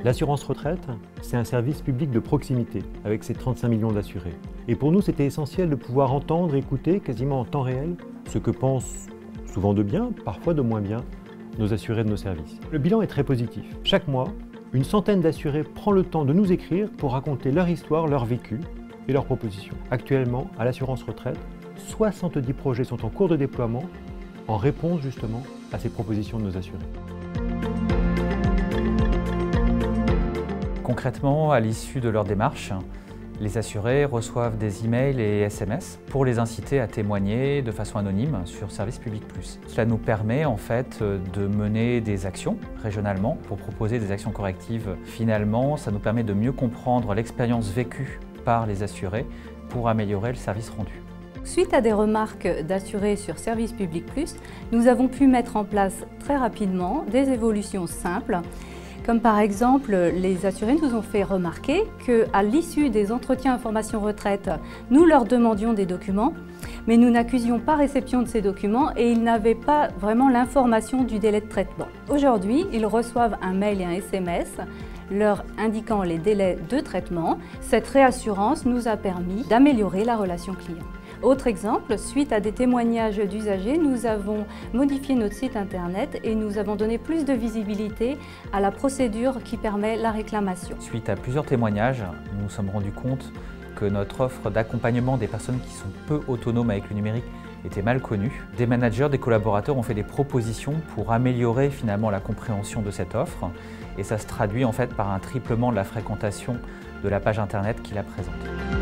L'assurance retraite, c'est un service public de proximité, avec ses 35 millions d'assurés. Et pour nous, c'était essentiel de pouvoir entendre, écouter quasiment en temps réel ce que pensent, souvent de bien, parfois de moins bien, nos assurés de nos services. Le bilan est très positif. Chaque mois, une centaine d'assurés prend le temps de nous écrire pour raconter leur histoire, leur vécu et leurs propositions. Actuellement, à l'assurance retraite, 70 projets sont en cours de déploiement en réponse justement à ces propositions de nos assurés. Concrètement, à l'issue de leur démarche, les assurés reçoivent des emails et SMS pour les inciter à témoigner de façon anonyme sur Service Public Plus. Cela nous permet en fait de mener des actions régionalement pour proposer des actions correctives. Finalement, ça nous permet de mieux comprendre l'expérience vécue par les assurés pour améliorer le service rendu. Suite à des remarques d'assurés sur Service Public Plus, nous avons pu mettre en place très rapidement des évolutions simples. Comme par exemple, les assurés nous ont fait remarquer qu'à l'issue des entretiens information retraite, nous leur demandions des documents, mais nous n'accusions pas réception de ces documents et ils n'avaient pas vraiment l'information du délai de traitement. Aujourd'hui, ils reçoivent un mail et un SMS leur indiquant les délais de traitement. Cette réassurance nous a permis d'améliorer la relation client. Autre exemple, suite à des témoignages d'usagers, nous avons modifié notre site internet et nous avons donné plus de visibilité à la procédure qui permet la réclamation. Suite à plusieurs témoignages, nous nous sommes rendus compte que notre offre d'accompagnement des personnes qui sont peu autonomes avec le numérique était mal connue. Des managers, des collaborateurs ont fait des propositions pour améliorer finalement la compréhension de cette offre et ça se traduit en fait par un triplement de la fréquentation de la page internet qui la présente.